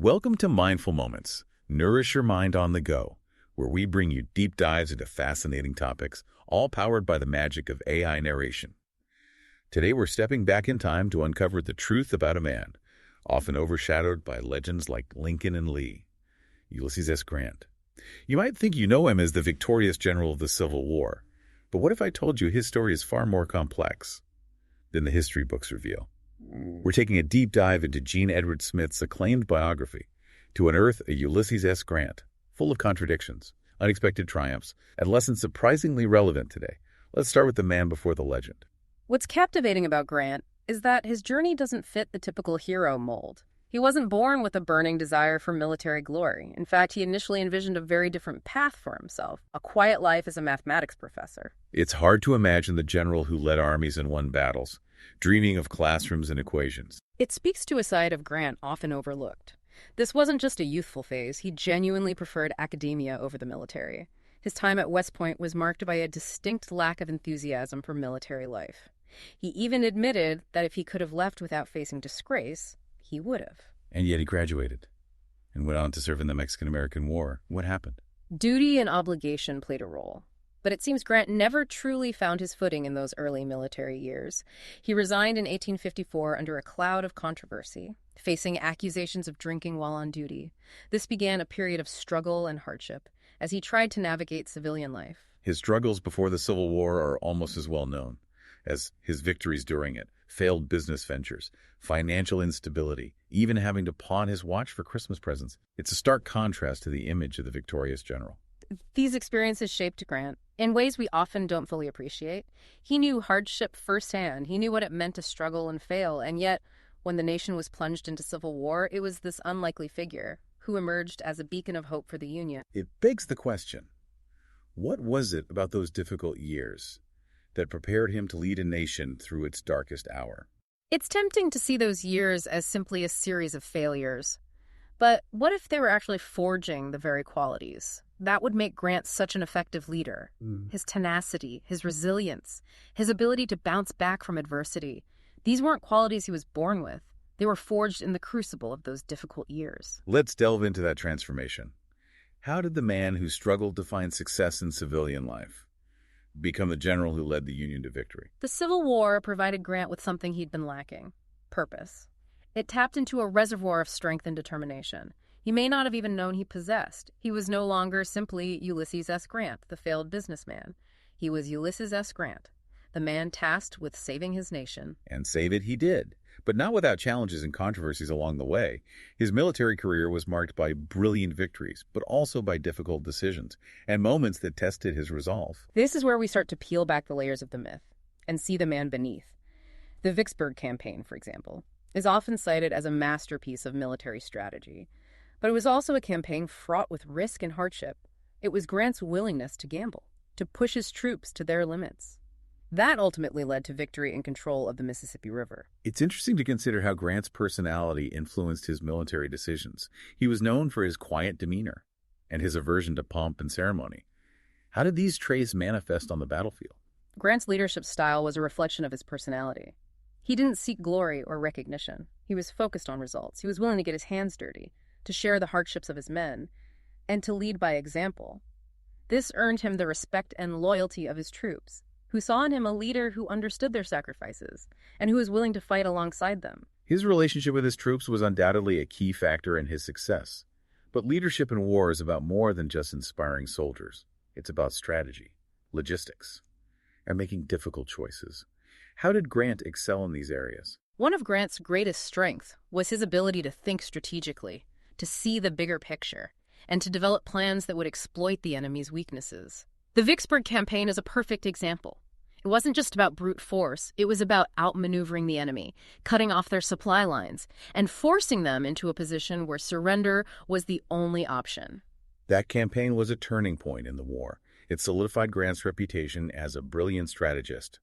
Welcome to Mindful Moments. Nourish your mind on the go, where we bring you deep dives into fascinating topics, all powered by the magic of AI narration. Today we're stepping back in time to uncover the truth about a man, often overshadowed by legends like Lincoln and Lee, Ulysses S. Grant. You might think you know him as the victorious general of the Civil War, but what if I told you his story is far more complex than the history books reveal? We're taking a deep dive into Gene Edward Smith's acclaimed biography to unearth a Ulysses S. Grant, full of contradictions, unexpected triumphs, and lessons surprisingly relevant today. Let's start with the man before the legend. What's captivating about Grant is that his journey doesn't fit the typical hero mold. He wasn't born with a burning desire for military glory. In fact, he initially envisioned a very different path for himself, a quiet life as a mathematics professor. It's hard to imagine the general who led armies and won battles, dreaming of classrooms and equations. It speaks to a side of Grant often overlooked. This wasn't just a youthful phase. He genuinely preferred academia over the military. His time at West Point was marked by a distinct lack of enthusiasm for military life. He even admitted that if he could have left without facing disgrace, he would have. And yet he graduated and went on to serve in the Mexican-American War. What happened? Duty and obligation played a role. But it seems Grant never truly found his footing in those early military years. He resigned in 1854 under a cloud of controversy, facing accusations of drinking while on duty. This began a period of struggle and hardship as he tried to navigate civilian life. His struggles before the Civil War are almost as well known as his victories during it. Failed business ventures, financial instability, even having to pawn his watch for Christmas presents. It's a stark contrast to the image of the victorious general. These experiences shaped Grant in ways we often don't fully appreciate. He knew hardship firsthand. He knew what it meant to struggle and fail. And yet, when the nation was plunged into civil war, it was this unlikely figure who emerged as a beacon of hope for the Union. It begs the question, what was it about those difficult years that prepared him to lead a nation through its darkest hour? It's tempting to see those years as simply a series of failures. But what if they were actually forging the very qualities that would make Grant such an effective leader? His tenacity, his resilience, his ability to bounce back from adversity. These weren't qualities he was born with. They were forged in the crucible of those difficult years. Let's delve into that transformation. How did the man who struggled to find success in civilian life become the general who led the Union to victory? The Civil War provided Grant with something he'd been lacking: purpose. It tapped into a reservoir of strength and determination he may not have even known he possessed. He was no longer simply Ulysses S. Grant, the failed businessman. He was Ulysses S. Grant, the man tasked with saving his nation. And save it he did, but not without challenges and controversies along the way. His military career was marked by brilliant victories, but also by difficult decisions and moments that tested his resolve. This is where we start to peel back the layers of the myth and see the man beneath. The Vicksburg campaign, for example, is often cited as a masterpiece of military strategy. But it was also a campaign fraught with risk and hardship. It was Grant's willingness to gamble, to push his troops to their limits. That ultimately led to victory and control of the Mississippi River. It's interesting to consider how Grant's personality influenced his military decisions. He was known for his quiet demeanor and his aversion to pomp and ceremony. How did these traits manifest on the battlefield? Grant's leadership style was a reflection of his personality. He didn't seek glory or recognition. He was focused on results. He was willing to get his hands dirty, to share the hardships of his men, and to lead by example. This earned him the respect and loyalty of his troops, who saw in him a leader who understood their sacrifices and who was willing to fight alongside them. His relationship with his troops was undoubtedly a key factor in his success. But leadership in war is about more than just inspiring soldiers. It's about strategy, logistics, and making difficult choices. How did Grant excel in these areas? One of Grant's greatest strengths was his ability to think strategically, to see the bigger picture, and to develop plans that would exploit the enemy's weaknesses. The Vicksburg campaign is a perfect example. It wasn't just about brute force. It was about outmaneuvering the enemy, cutting off their supply lines, and forcing them into a position where surrender was the only option. That campaign was a turning point in the war. It solidified Grant's reputation as a brilliant strategist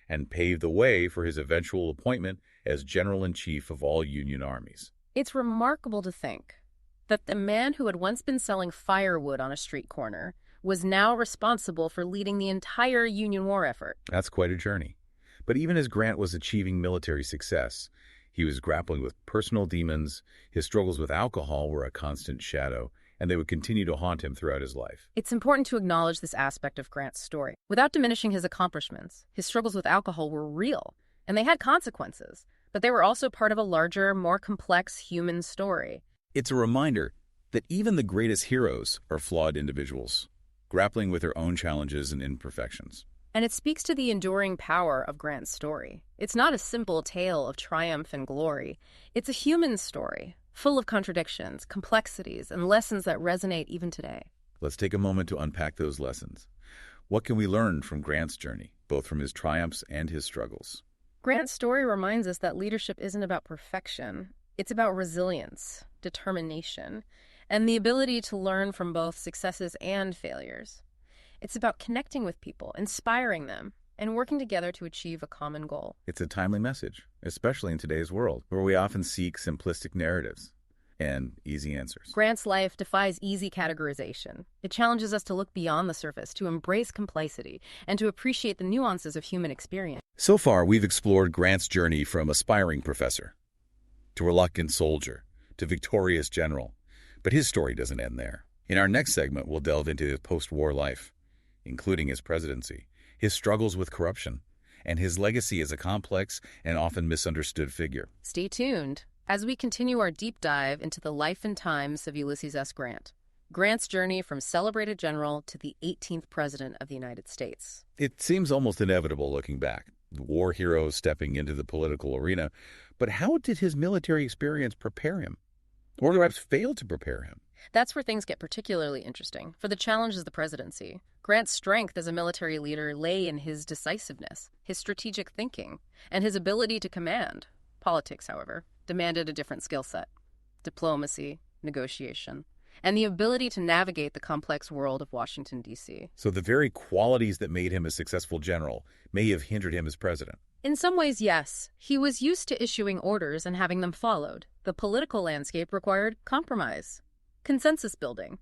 and paved the way for his eventual appointment as General-in-Chief of all Union armies. It's remarkable to think that the man who had once been selling firewood on a street corner was now responsible for leading the entire Union war effort. That's quite a journey. But even as Grant was achieving military success, He was grappling with personal demons, his struggles with alcohol were a constant shadow, and they would continue to haunt him throughout his life. It's important to acknowledge this aspect of Grant's story. Without diminishing his accomplishments, his struggles with alcohol were real, and they had consequences, but they were also part of a larger, more complex human story. It's a reminder that even the greatest heroes are flawed individuals, grappling with their own challenges and imperfections. And it speaks to the enduring power of Grant's story. It's not a simple tale of triumph and glory. It's a human story, full of contradictions, complexities, and lessons that resonate even today. Let's take a moment to unpack those lessons. What can we learn from Grant's journey, both from his triumphs and his struggles? Grant's story reminds us that leadership isn't about perfection. It's about resilience, determination, and the ability to learn from both successes and failures. It's about connecting with people, inspiring them, and working together to achieve a common goal. It's a timely message, especially in today's world, where we often seek simplistic narratives and easy answers. Grant's life defies easy categorization. It challenges us to look beyond the surface, to embrace complexity, and to appreciate the nuances of human experience. So far, we've explored Grant's journey from aspiring professor to reluctant soldier to victorious general. But his story doesn't end there. In our next segment, we'll delve into his post-war life, including his presidency, his struggles with corruption, and his legacy as a complex and often misunderstood figure. Stay tuned as we continue our deep dive into the life and times of Ulysses S. Grant. Grant's journey from celebrated general to the 18th President of the United States. It seems almost inevitable looking back, the war hero stepping into the political arena, but how did his military experience prepare him? Or perhaps fail to prepare him? That's where things get particularly interesting. For the challenge of the presidency, Grant's strength as a military leader lay in his decisiveness, his strategic thinking, and his ability to command. Politics, however, demanded a different skill set: diplomacy, negotiation, and the ability to navigate the complex world of Washington, D.C. So the very qualities that made him a successful general may have hindered him as president. In some ways, yes. He was used to issuing orders and having them followed. The political landscape required compromise, consensus building,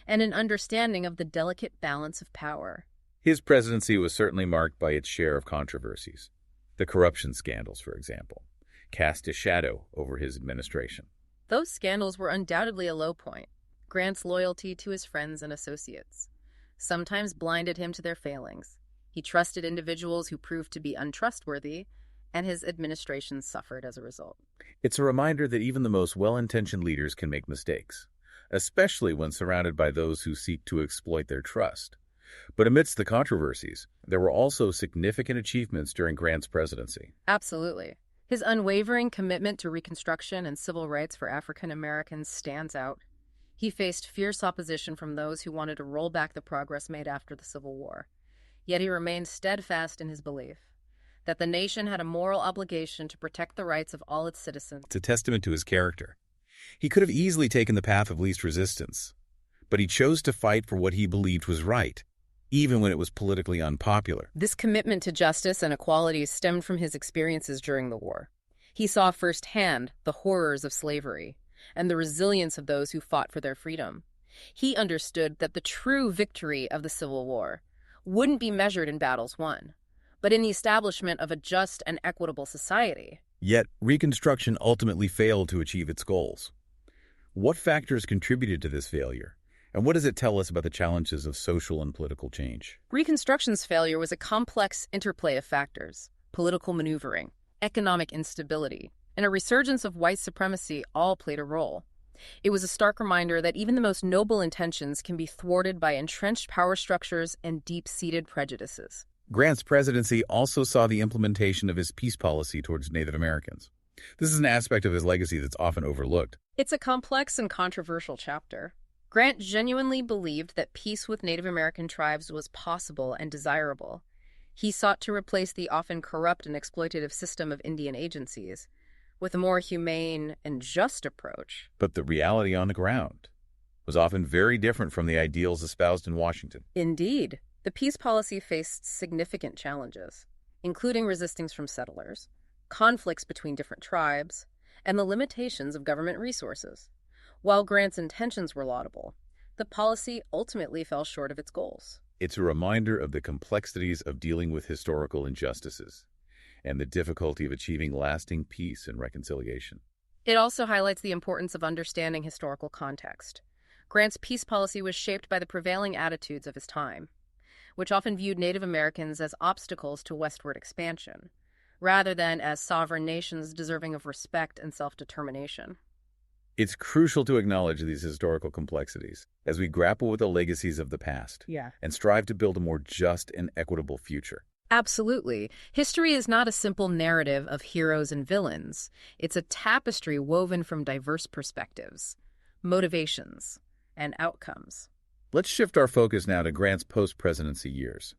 and an understanding of the delicate balance of power. His presidency was certainly marked by its share of controversies. The corruption scandals, for example, cast a shadow over his administration. Those scandals were undoubtedly a low point. Grant's loyalty to his friends and associates sometimes blinded him to their failings. He trusted individuals who proved to be untrustworthy, and his administration suffered as a result. It's a reminder that even the most well-intentioned leaders can make mistakes, especially when surrounded by those who seek to exploit their trust. But amidst the controversies, there were also significant achievements during Grant's presidency. Absolutely. His unwavering commitment to Reconstruction and civil rights for African Americans stands out. He faced fierce opposition from those who wanted to roll back the progress made after the Civil War. Yet he remained steadfast in his belief that the nation had a moral obligation to protect the rights of all its citizens. It's a testament to his character. He could have easily taken the path of least resistance, but he chose to fight for what he believed was right, even when it was politically unpopular. This commitment to justice and equality stemmed from his experiences during the war. He saw firsthand the horrors of slavery and the resilience of those who fought for their freedom. He understood that the true victory of the Civil War wouldn't be measured in battles won, but in the establishment of a just and equitable society. Yet, Reconstruction ultimately failed to achieve its goals. What factors contributed to this failure, and what does it tell us about the challenges of social and political change? Reconstruction's failure was a complex interplay of factors: political maneuvering, economic instability, and a resurgence of white supremacy all played a role. It was a stark reminder that even the most noble intentions can be thwarted by entrenched power structures and deep-seated prejudices. Grant's presidency also saw the implementation of his peace policy towards Native Americans. This is an aspect of his legacy that's often overlooked. It's a complex and controversial chapter. Grant genuinely believed that peace with Native American tribes was possible and desirable. He sought to replace the often corrupt and exploitative system of Indian agencies with a more humane and just approach. But the reality on the ground was often very different from the ideals espoused in Washington. Indeed, the peace policy faced significant challenges, including resistance from settlers, conflicts between different tribes, and the limitations of government resources. While Grant's intentions were laudable, the policy ultimately fell short of its goals. It's a reminder of the complexities of dealing with historical injustices and the difficulty of achieving lasting peace and reconciliation. It also highlights the importance of understanding historical context. Grant's peace policy was shaped by the prevailing attitudes of his time, which often viewed Native Americans as obstacles to westward expansion, rather than as sovereign nations deserving of respect and self-determination. It's crucial to acknowledge these historical complexities as we grapple with the legacies of the past and strive to build a more just and equitable future. Absolutely. History is not a simple narrative of heroes and villains. It's a tapestry woven from diverse perspectives, motivations, and outcomes. Let's shift our focus now to Grant's post-presidency years.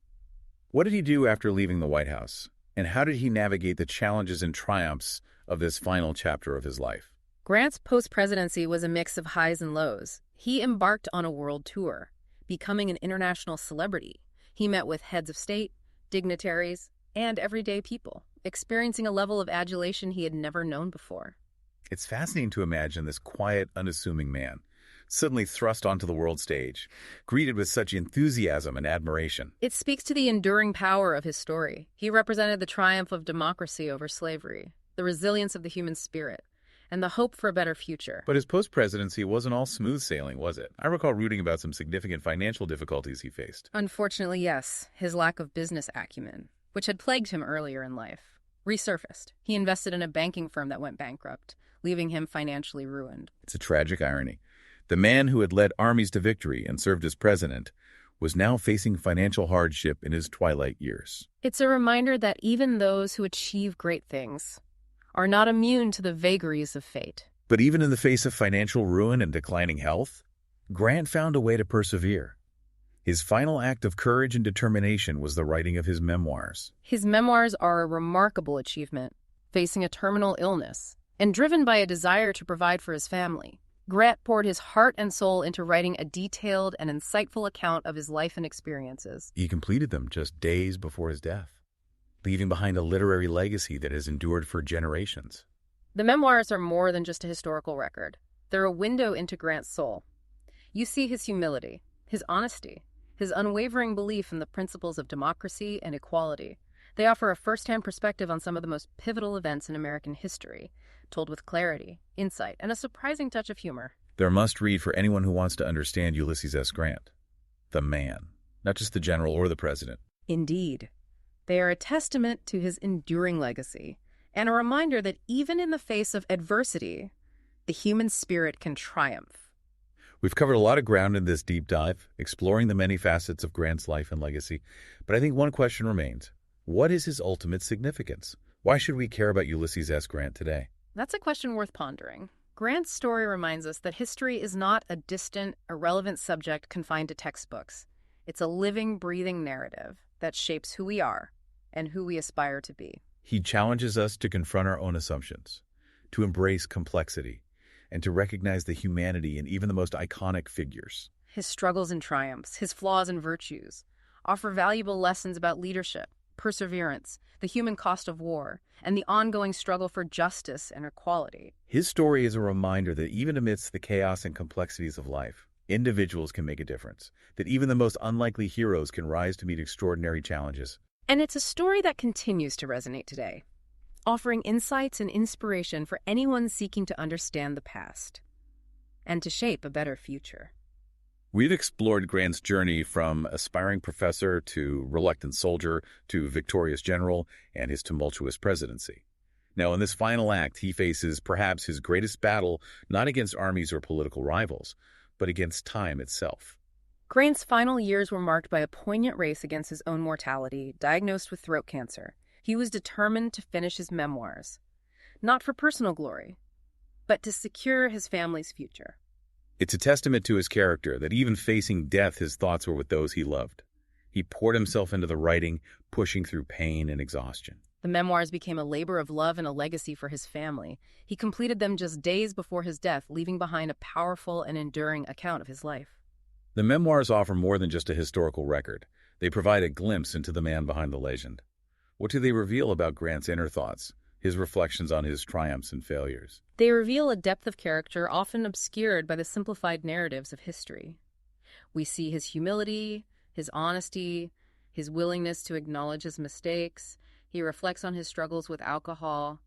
What did he do after leaving the White House, and how did he navigate the challenges and triumphs of this final chapter of his life? Grant's post-presidency was a mix of highs and lows. He embarked on a world tour, becoming an international celebrity. He met with heads of state, dignitaries, and everyday people, experiencing a level of adulation he had never known before. It's fascinating to imagine this quiet, unassuming man suddenly thrust onto the world stage, greeted with such enthusiasm and admiration. It speaks to the enduring power of his story. He represented the triumph of democracy over slavery, the resilience of the human spirit, and the hope for a better future. But his post-presidency wasn't all smooth sailing, was it? I recall reading about some significant financial difficulties he faced. Unfortunately, yes. His lack of business acumen, which had plagued him earlier in life, resurfaced. He invested in a banking firm that went bankrupt, leaving him financially ruined. It's a tragic irony. The man who had led armies to victory and served as president was now facing financial hardship in his twilight years. It's a reminder that even those who achieve great things are not immune to the vagaries of fate. But even in the face of financial ruin and declining health, Grant found a way to persevere. His final act of courage and determination was the writing of his memoirs. His memoirs are a remarkable achievement, facing a terminal illness, and driven by a desire to provide for his family. Grant poured his heart and soul into writing a detailed and insightful account of his life and experiences. He completed them just days before his death, leaving behind a literary legacy that has endured for generations. The memoirs are more than just a historical record. They're a window into Grant's soul. You see his humility, his honesty, his unwavering belief in the principles of democracy and equality. They offer a first-hand perspective on some of the most pivotal events in American history, told with clarity, insight, and a surprising touch of humor. They're a must-read for anyone who wants to understand Ulysses S. Grant, the man, not just the general or the president. Indeed. They are a testament to his enduring legacy, and a reminder that even in the face of adversity, the human spirit can triumph. We've covered a lot of ground in this deep dive, exploring the many facets of Grant's life and legacy, but I think one question remains. What is his ultimate significance? Why should we care about Ulysses S. Grant today? That's a question worth pondering. Grant's story reminds us that history is not a distant, irrelevant subject confined to textbooks. It's a living, breathing narrative that shapes who we are and who we aspire to be. He challenges us to confront our own assumptions, to embrace complexity, and to recognize the humanity in even the most iconic figures. His struggles and triumphs, his flaws and virtues, offer valuable lessons about leadership, perseverance, the human cost of war, and the ongoing struggle for justice and equality. His story is a reminder that even amidst the chaos and complexities of life, individuals can make a difference, that even the most unlikely heroes can rise to meet extraordinary challenges. And it's a story that continues to resonate today, offering insights and inspiration for anyone seeking to understand the past and to shape a better future. We've explored Grant's journey from aspiring professor to reluctant soldier to victorious general and his tumultuous presidency. Now, in this final act, he faces perhaps his greatest battle not against armies or political rivals, but against time itself. Grant's final years were marked by a poignant race against his own mortality, diagnosed with throat cancer. He was determined to finish his memoirs, not for personal glory, but to secure his family's future. It's a testament to his character that even facing death, his thoughts were with those he loved. He poured himself into the writing, pushing through pain and exhaustion. The memoirs became a labor of love and a legacy for his family. He completed them just days before his death, leaving behind a powerful and enduring account of his life. The memoirs offer more than just a historical record. They provide a glimpse into the man behind the legend. What do they reveal about Grant's inner thoughts, his reflections on his triumphs and failures? They reveal a depth of character often obscured by the simplified narratives of history. We see his humility, his honesty, his willingness to acknowledge his mistakes, He reflects on his struggles with alcohol,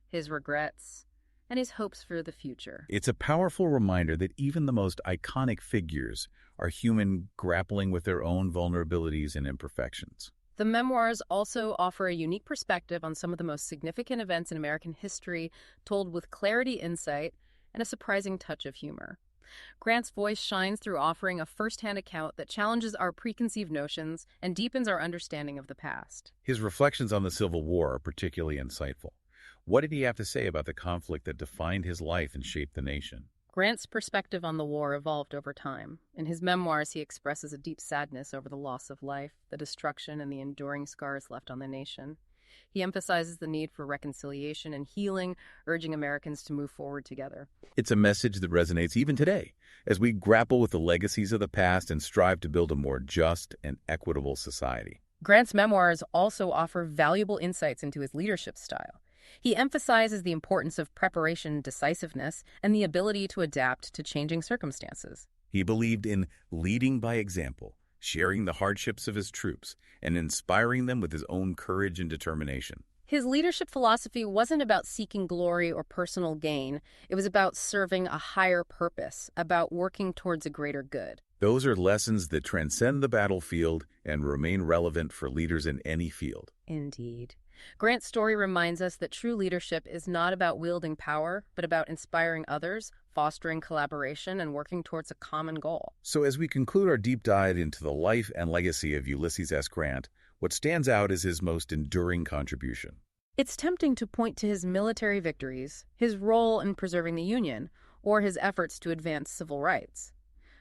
his regrets, and his hopes for the future. It's a powerful reminder that even the most iconic figures are human, grappling with their own vulnerabilities and imperfections. The memoirs also offer a unique perspective on some of the most significant events in American history, told with clarity, insight, and a surprising touch of humor. Grant's voice shines through offering a first-hand account that challenges our preconceived notions and deepens our understanding of the past. His reflections on the Civil War are particularly insightful. What did he have to say about the conflict that defined his life and shaped the nation? Grant's perspective on the war evolved over time. In his memoirs, he expresses a deep sadness over the loss of life, the destruction, and the enduring scars left on the nation. He emphasizes the need for reconciliation and healing, urging Americans to move forward together. It's a message that resonates even today, as we grapple with the legacies of the past and strive to build a more just and equitable society. Grant's memoirs also offer valuable insights into his leadership style. He emphasizes the importance of preparation, decisiveness, and the ability to adapt to changing circumstances. He believed in leading by example, sharing the hardships of his troops, and inspiring them with his own courage and determination. His leadership philosophy wasn't about seeking glory or personal gain. It was about serving a higher purpose, about working towards a greater good. Those are lessons that transcend the battlefield and remain relevant for leaders in any field. Indeed. Grant's story reminds us that true leadership is not about wielding power, but about inspiring others, fostering collaboration, and working towards a common goal. So as we conclude our deep dive into the life and legacy of Ulysses S. Grant, what stands out is his most enduring contribution. It's tempting to point to his military victories, his role in preserving the Union, or his efforts to advance civil rights.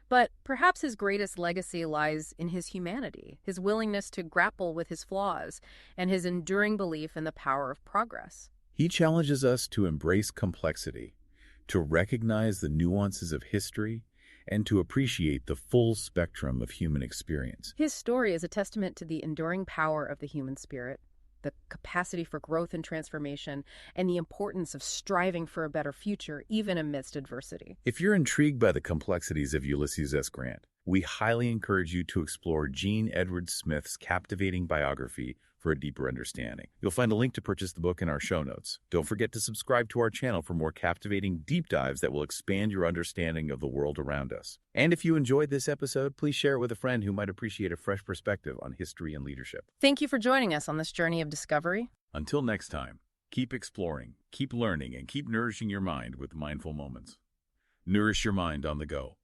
But perhaps his greatest legacy lies in his humanity, his willingness to grapple with his flaws, and his enduring belief in the power of progress. He challenges us to embrace complexity, to recognize the nuances of history, and to appreciate the full spectrum of human experience. His story is a testament to the enduring power of the human spirit, the capacity for growth and transformation, and the importance of striving for a better future, even amidst adversity. If you're intrigued by the complexities of Ulysses S. Grant, we highly encourage you to explore Gene Edward Smith's captivating biography for a deeper understanding. You'll find a link to purchase the book in our show notes. Don't forget to subscribe to our channel for more captivating deep dives that will expand your understanding of the world around us. And if you enjoyed this episode, please share it with a friend who might appreciate a fresh perspective on history and leadership. Thank you for joining us on this journey of discovery. Until next time, keep exploring, keep learning, and keep nourishing your mind with mindful moments. Nourish your mind on the go.